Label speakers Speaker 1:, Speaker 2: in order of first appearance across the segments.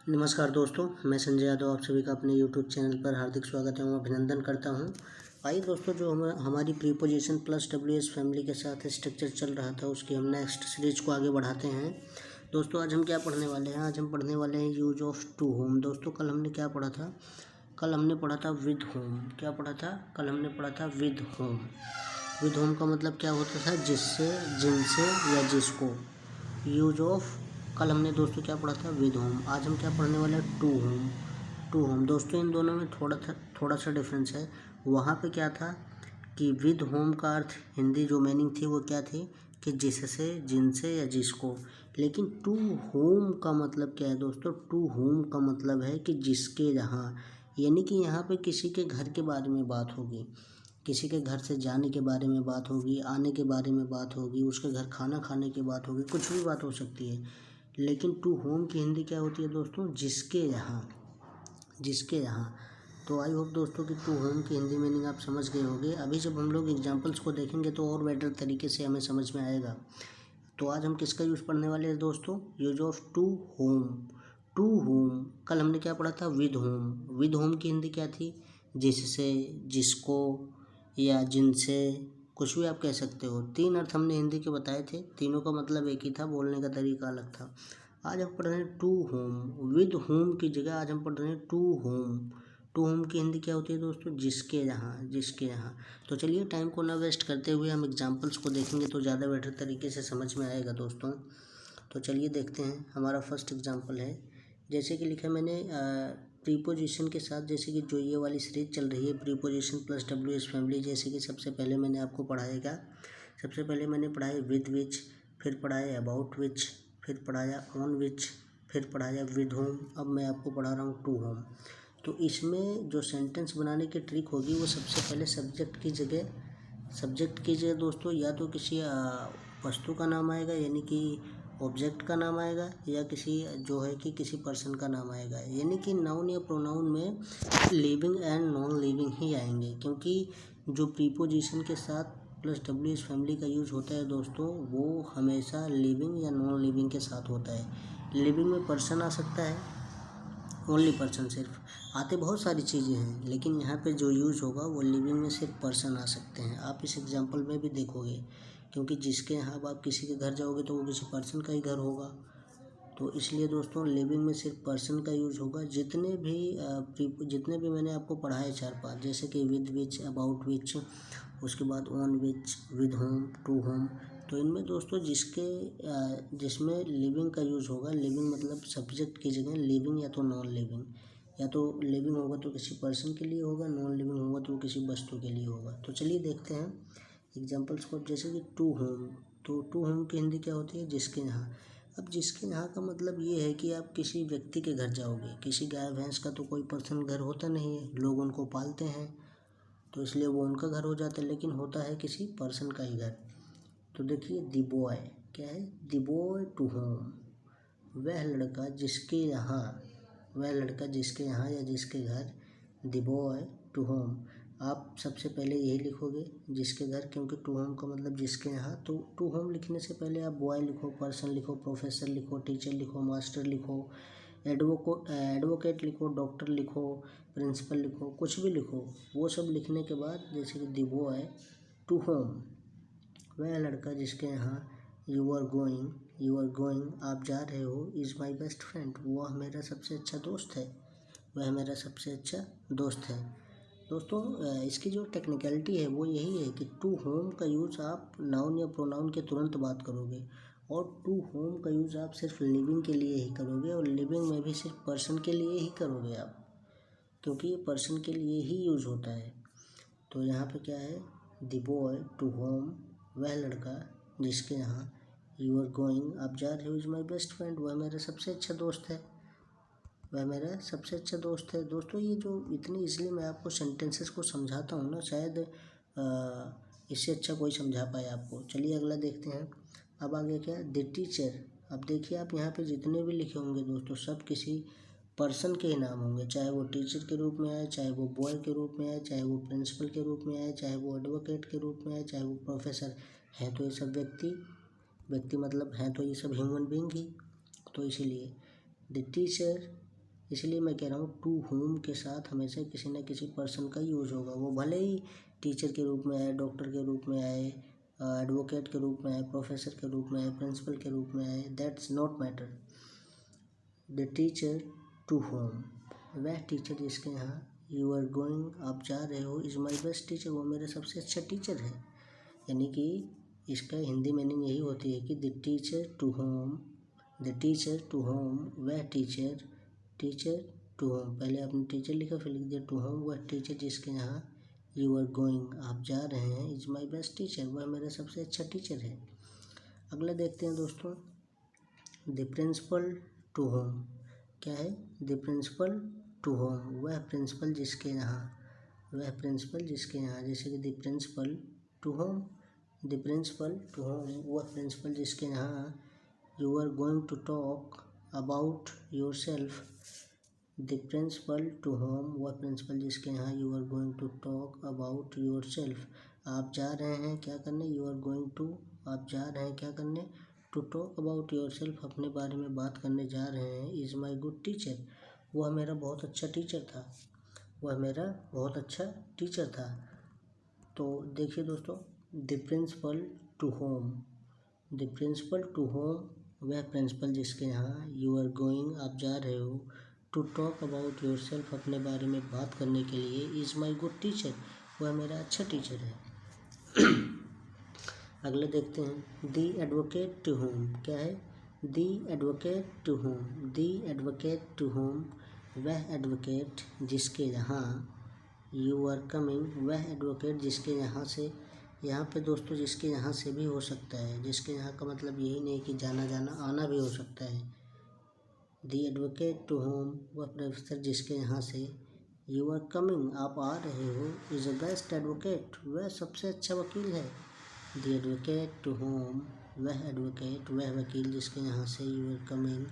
Speaker 1: नमस्कार दोस्तों, मैं संजय यादव आप सभी का अपने यूट्यूब चैनल पर हार्दिक स्वागत एवं अभिनंदन करता हूं। आइए दोस्तों, जो हमारी प्रीपोजिशन प्लस WS फैमिली के साथ स्ट्रक्चर चल रहा था उसकी हम नेक्स्ट सीरीज को आगे बढ़ाते हैं। दोस्तों आज हम क्या पढ़ने वाले हैं? आज हम पढ़ने वाले हैं यूज ऑफ टू होम। दोस्तों कल हमने क्या पढ़ा था? कल हमने पढ़ा था विद होम। क्या पढ़ा था? कल हमने पढ़ा था विद होम। विद होम का मतलब क्या होता था? जिससे, जिनसे या जिसको। यूज ऑफ कल हमने दोस्तों क्या पढ़ा था? With home. आज हम क्या पढ़ने वाले हैं? To whom. टू होम दोस्तों इन दोनों में थोड़ा सा डिफरेंस है। वहाँ पे क्या था कि विद होम का अर्थ, हिंदी जो मीनिंग थी वो क्या थी कि जिससे, जिनसे या जिसको। लेकिन टू होम का मतलब क्या है दोस्तों? टू होम का मतलब है कि जिसके जहाँ, यानी कि यहाँ पे किसी के घर के बारे में बात होगी, किसी के घर से जाने के बारे में बात होगी, आने के बारे में बात होगी, उसके घर खाना खाने की बात होगी, कुछ भी बात हो सकती है। लेकिन टू होम की हिंदी क्या होती है दोस्तों? जिसके यहाँ, जिसके यहाँ। तो आई होप दोस्तों कि टू होम की हिंदी मीनिंग आप समझ गए होंगे। अभी जब हम लोग एग्जाम्पल्स को देखेंगे तो और बेटर तरीके से हमें समझ में आएगा। तो आज हम किसका यूज़ पढ़ने वाले हैं दोस्तों? Use of to whom. To whom कल हमने क्या पढ़ा था? With home. विद होम की हिंदी क्या थी? जिससे, जिसको या जिनसे, कुछ भी आप कह सकते हो। 3 अर्थ हमने हिंदी के बताए थे, तीनों का मतलब एक ही था, बोलने का तरीका अलग था। आज हम पढ़ रहे हैं टू होम। विद होम की जगह आज हम पढ़ रहे हैं टू होम। टू होम की हिंदी क्या होती है दोस्तों? जिसके यहाँ, जिसके यहाँ। तो चलिए टाइम को ना वेस्ट करते हुए हम एग्जाम्पल्स को देखेंगे तो ज़्यादा बेटर तरीके से समझ में आएगा दोस्तों। तो चलिए देखते हैं। हमारा फर्स्ट एग्जाम्पल है, जैसे कि लिखा मैंने प्रीपोजिशन के साथ, जैसे कि जो ये वाली सीरीज चल रही है प्रीपोजिशन प्लस WS फैमिली। जैसे कि सबसे पहले मैंने आपको पढ़ाएगा, सबसे पहले मैंने पढ़ाया विद विच, फिर पढ़ाया अबाउट विच, फिर पढ़ाया ऑन विच, फिर पढ़ाया विद होम। अब मैं आपको पढ़ा रहा हूँ टू होम। तो इसमें जो सेंटेंस बनाने की ट्रिक होगी वो सबसे पहले सब्जेक्ट की जगह दोस्तों या तो किसी वस्तु का नाम आएगा, यानी कि ऑब्जेक्ट का नाम आएगा, या किसी जो है कि किसी पर्सन का नाम आएगा। यानी कि नाउन या प्रोनाउन में लिविंग एंड नॉन लिविंग ही आएंगे, क्योंकि जो प्रीपोजिशन के साथ प्लस WS फैमिली का यूज़ होता है दोस्तों वो हमेशा लिविंग या नॉन लिविंग के साथ होता है। लिविंग में पर्सन आ सकता है, ओनली पर्सन, सिर्फ आते बहुत सारी चीज़ें हैं, लेकिन यहाँ पे जो यूज़ होगा वो लिविंग में सिर्फ पर्सन आ सकते हैं। आप इस एग्जांपल में भी देखोगे, क्योंकि जिसके यहाँ अब आप किसी के घर जाओगे तो वो किसी पर्सन का ही घर होगा। तो इसलिए दोस्तों लिविंग में सिर्फ पर्सन का यूज़ होगा। जितने भी मैंने आपको पढ़ाए 4-5, जैसे कि विद विच, अबाउट विच, उसके बाद on which, with whom, to whom. तो इनमें दोस्तों जिसमें लिविंग का यूज़ होगा, लिविंग मतलब सब्जेक्ट की जगह लिविंग या तो नॉन लिविंग, या तो लिविंग होगा तो किसी पर्सन के लिए होगा, नॉन लिविंग होगा तो किसी वस्तु के लिए होगा। तो चलिए देखते हैं एग्जांपल्स को। जैसे कि टू होम, तो टू होम की हिंदी क्या होती है? जिसके यहाँ। अब जिसके यहाँ का मतलब ये है कि आप किसी व्यक्ति के घर जाओगे। किसी गाय भैंस का तो कोई पर्सनल घर होता नहीं है, लोग उनको पालते हैं तो इसलिए वो उनका घर हो जाता है, लेकिन होता है किसी पर्सन का ही घर। तो देखिए द बॉय, क्या है? द बॉय टू होम, वह लड़का जिसके यहाँ, वह लड़का जिसके यहाँ या जिसके घर। द बॉय टू होम, आप सबसे पहले यही लिखोगे जिसके घर, क्योंकि टू होम का मतलब जिसके यहाँ। तो टू होम लिखने से पहले आप बॉय लिखो, पर्सन लिखो, प्रोफेसर लिखो, टीचर लिखो, मास्टर लिखो, एडवोकेट लिखो, डॉक्टर लिखो, प्रिंसिपल लिखो, कुछ भी लिखो। वो सब लिखने के बाद जैसे कि द बॉय टू होम, वह लड़का जिसके यहाँ। यू आर गोइंग, आप जा रहे हो। इज़ माई बेस्ट फ्रेंड, वह मेरा सबसे अच्छा दोस्त है, वह मेरा सबसे अच्छा दोस्त है। दोस्तों इसकी जो टेक्निकलिटी है वो यही है कि टू होम का यूज़ आप नाउन या प्रोनाउन के तुरंत बात करोगे, और टू होम का यूज़ आप सिर्फ लिविंग के लिए ही करोगे, और लिविंग में भी सिर्फ पर्सन के लिए ही करोगे आप, क्योंकि ये पर्सन के लिए ही यूज़ होता है। तो यहाँ पे क्या है? द बॉय टू होम, वह लड़का जिसके यहाँ। यू आर गोइंग, आप जा रहे हो। इज़ माई बेस्ट फ्रेंड, वह मेरा सबसे अच्छा दोस्त है, वह मेरा सबसे अच्छा दोस्त है। दोस्तों ये जो इतनी ईजिली मैं आपको सेंटेंसेस को समझाता हूँ ना, शायद इससे अच्छा कोई समझा पाए आपको। चलिए अगला देखते हैं। अब आगे क्या? The teacher. अब देखिए आप यहाँ पे जितने भी लिखे होंगे दोस्तों सब किसी पर्सन के ही नाम होंगे, चाहे वो टीचर के रूप में आए, चाहे वो बॉय के रूप में आए, चाहे वो प्रिंसिपल के रूप में आए, चाहे वो एडवोकेट के रूप में आए, चाहे वो प्रोफेसर। हैं तो ये सब व्यक्ति मतलब हैं तो ये सब ह्यूमन बीइंग ही। तो इसीलिए द टीचर इसलिए मैं कह रहा हूँ टू होम के साथ हमेशा किसी न किसी पर्सन का यूज़ होगा। वो भले ही टीचर के रूप में आए, डॉक्टर के रूप में आए, एडवोकेट के रूप में आए, प्रोफेसर के रूप में आए, प्रिंसिपल के रूप में आए, that's not matter. The teacher to home, वह टीचर जिसके यहाँ यू आर गोइंग, आप जा रहे हो, इज़ माई बेस्ट टीचर, वो मेरा सबसे अच्छा टीचर है। यानी कि इसका हिंदी मीनिंग यही होती है कि the teacher to whom, the teacher to home, वह टीचर, टीचर टू होम, पहले आपने टीचर लिखा फिर लिख दिया टू होम, वह टीचर जिसके यहाँ यू आर गोइंग, आप जा रहे हैं, इज़ माई बेस्ट टीचर, वह मेरा सबसे अच्छा टीचर है। अगला देखते हैं दोस्तों, द प्रिंसिपल टू होम, क्या है? द प्रिंसिपल टू होम, वह प्रिंसिपल जिसके यहाँ, वह प्रिंसिपल जिसके यहाँ, जैसे कि the principal to whom, the principal to home, वह प्रिंसिपल जिसके यहाँ you are going to talk about yourself, the principal to home, वह प्रिंसिपल जिसके यहाँ you are going to talk about yourself, आप जा रहे हैं क्या करने, यू आर गोइंग टू, आप जा रहे हैं क्या करने, to talk about yourself, अपने बारे में बात करने जा रहे हैं, इज़ माई गुड टीचर, वह मेरा बहुत अच्छा टीचर था, वह मेरा बहुत अच्छा टीचर था। तो देखिए दोस्तों, the principal to whom, the principal to home, वह प्रिंसिपल जिसके यहाँ यू आर गोइंग, आप जा रहे हो, to talk about yourself, अपने बारे में बात करने के लिए, इज़ माई गुड टीचर, वह मेरा अच्छा टीचर है। अगला देखते हैं, दी एडवोकेट टू होम, क्या है? The advocate to home, the advocate to home, वह एडवोकेट जिसके यहाँ यू आर कमिंग, वह एडवोकेट जिसके यहाँ से, यहाँ पे दोस्तों जिसके यहाँ से भी हो सकता है, जिसके यहाँ का मतलब यही नहीं कि जाना जाना आना भी हो सकता है। दी एडवोकेट टू होम, वह प्रोफेसर जिसके यहाँ से यू आर कमिंग, आप आ रहे हो, इज़ अ बेस्ट एडवोकेट, वह सबसे अच्छा वकील है। दी एडवोकेट टू होम, वह एडवोकेट, वह वकील जिसके यहाँ से you are coming,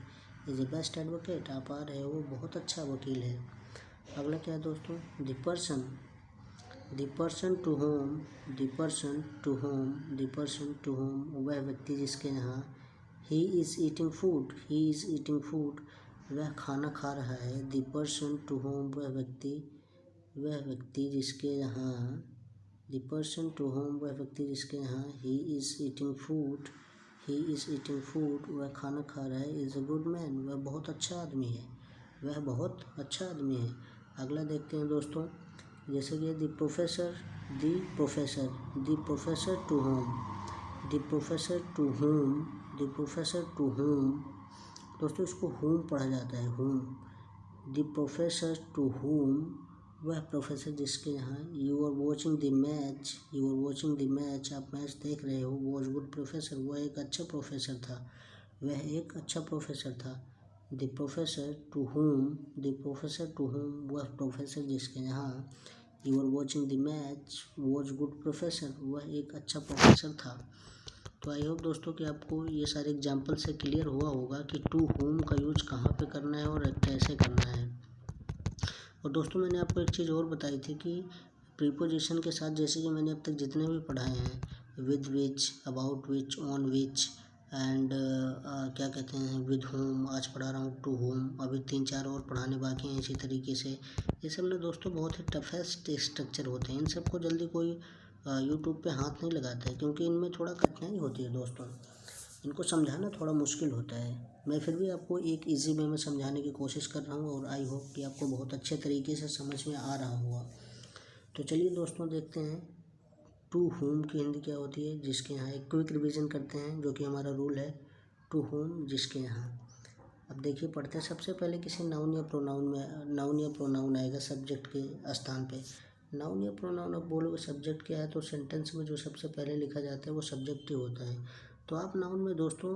Speaker 1: is a best advocate, आप आ रहे हो, वो बहुत अच्छा वकील है। अगला क्या है दोस्तों, the person, the person to whom, the person to whom, the person to home, वह व्यक्ति जिसके यहाँ he is eating food, he is eating food, वह खाना खा रहा है। द पर्सन टू होम, वह व्यक्ति जिसके यहाँ, द पर्सन टू होम, वह व्यक्ति जिसके यहाँ he is eating food, he is eating food, वह खाना खा रहा है, इज़ अ गुड मैन, वह बहुत अच्छा आदमी है, वह बहुत अच्छा आदमी है। अगला देखते हैं दोस्तों, जैसे कि the professor, the professor, the professor to whom, the professor to whom, the professor to whom, दोस्तों इसको होम पढ़ा जाता है, whom. The professor to home, वह प्रोफेसर जिसके यहाँ you are watching the match, you are watching the match, आप match देख रहे हो, वॉज गुड प्रोफेसर, वह एक अच्छा प्रोफेसर था, वह एक अच्छा प्रोफेसर था। The professor to whom, the professor to home, वह प्रोफेसर जिसके यहाँ you are watching the match, was good professor, वह एक अच्छा प्रोफेसर था। तो आई होप दोस्तों कि आपको ये सारे एग्जाम्पल से क्लियर हुआ होगा कि टू होम का यूज कहाँ पे करना है और कैसे करना है। और दोस्तों मैंने आपको एक चीज़ और बताई थी कि प्रीपोजिशन के साथ, जैसे कि मैंने अब तक जितने भी पढ़ाए हैं, with which, about which, on which and क्या कहते हैं, विद होम, आज पढ़ा रहा हूँ टू होम, अभी 3-4 और पढ़ाने बाकी हैं इसी तरीके से। ये सब ना दोस्तों बहुत ही टफेस्ट स्ट्रक्चर होते हैं, इन सबको जल्दी कोई यूट्यूब पे हाथ नहीं लगाता है, क्योंकि इनमें थोड़ा कठिनाई होती है दोस्तों, इनको समझाना थोड़ा मुश्किल होता है। मैं फिर भी आपको एक इजी वे में समझाने की कोशिश कर रहा हूँ और आई होप कि आपको बहुत अच्छे तरीके से समझ में आ रहा होगा। तो चलिए दोस्तों देखते हैं टू होम की हिंदी क्या होती है, जिसके यहाँ एक क्विक रिवीजन करते हैं, जो कि हमारा रूल है टू होम जिसके यहाँ। अब देखिए पढ़ते हैं, सबसे पहले किसी नाउन या प्रोनाउन में, नाउन या प्रोनाउन आएगा सब्जेक्ट के स्थान पे। नाउन या प्रोनाउन अब बोलोगे सब्जेक्ट क्या है, तो सेंटेंस में जो सबसे पहले लिखा जाता है वो सब्जेक्ट ही होता है। तो आप नाउन में दोस्तों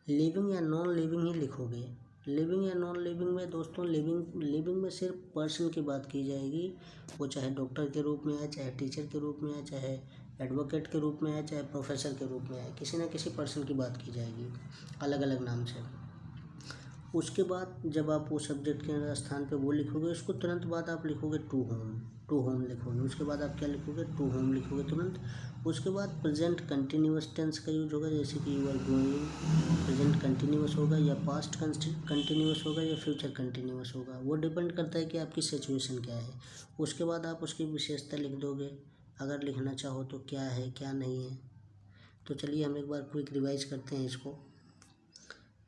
Speaker 1: लिविंग या नॉन लिविंग ही लिखोगे। लिविंग या नॉन लिविंग में दोस्तों, लिविंग में सिर्फ पर्सन की बात की जाएगी, वो चाहे डॉक्टर के रूप में आए, चाहे टीचर के रूप में आए, चाहे एडवोकेट के रूप में आए, चाहे प्रोफेसर के रूप में आए, किसी न किसी पर्सन की बात की जाएगी अलग अलग नाम से। उसके बाद जब आप वो सब्जेक्ट के स्थान पे वो लिखोगे, उसको तुरंत बाद आप लिखोगे टू होम, टू होम लिखोगे। उसके बाद आप क्या लिखोगे, टू होम लिखोगे तुरंत। उसके बाद प्रेजेंट कंटिन्यूअस टेंस का यूज होगा, जैसे कि you are going, present continuous होगा या पास्ट कंटिन्यूअस होगा या फ्यूचर कंटिन्यूअस होगा, वो डिपेंड करता है कि आपकी सिचुएशन क्या है। उसके बाद आप उसकी विशेषता लिख दोगे, अगर लिखना चाहो तो क्या है क्या नहीं है। तो चलिए हम एक बार क्विक रिवाइज करते हैं इसको।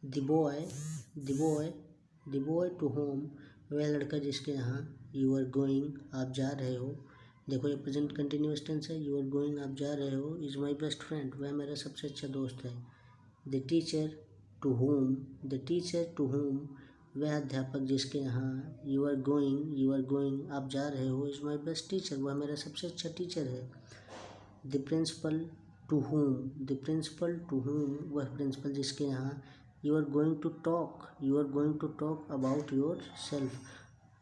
Speaker 1: द बॉय टू होम, वह लड़का जिसके यहाँ, यू आर गोइंग, आप जा रहे हो। देखो ये प्रेजेंट कंटिन्यूअस टेंस है, यू आर गोइंग आप जा रहे हो, इज़ माई बेस्ट फ्रेंड, वह मेरा सबसे अच्छा दोस्त है। द टीचर टू होम, वह अध्यापक जिसके यहाँ, यू आर गोइंग आप जा रहे हो, इज़ माई बेस्ट टीचर, वह मेरा सबसे अच्छा टीचर है। द प्रिंसिपल टू होम, वह प्रिंसिपल जिसके यहाँ, you are going to talk about yourself,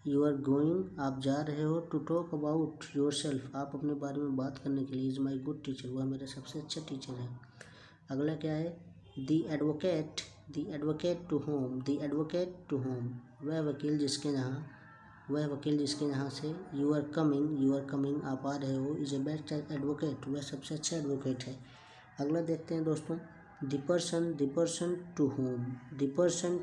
Speaker 1: you are going आप जा रहे हो, to talk about yourself आप अपने बारे में बात करने के लिए, इज़ माई गुड टीचर, वह मेरा सबसे अच्छा टीचर है। अगला क्या है, द एडवोकेट टू होम, वह वकील जिसके यहाँ से, यू आर कमिंग आप आ रहे हो, इज़ ए बेस्ट एडवोकेट, वह सबसे अच्छा एडवोकेट है। अगला देखते हैं दोस्तों, द पर्सन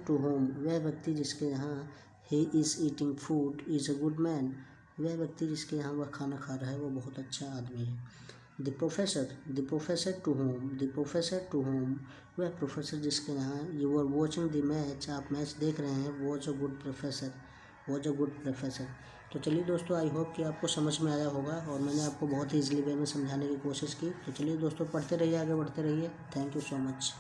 Speaker 1: टू होम, वह व्यक्ति जिसके यहाँ, he is eating food, is a good man, वह व्यक्ति जिसके यहाँ वह खाना खा रहा है वो बहुत अच्छा आदमी है। द प्रोफेसर टू होम, वह प्रोफेसर जिसके यहाँ, you are watching the match, आप मैच देख रहे हैं, वॉच अ गुड प्रोफेसर। तो चलिए दोस्तों, आई होप कि आपको समझ में आया होगा और मैंने आपको बहुत ही ईजिली वे में समझाने की कोशिश की। तो चलिए दोस्तों, पढ़ते रहिए, आगे बढ़ते रहिए। Thank you so much.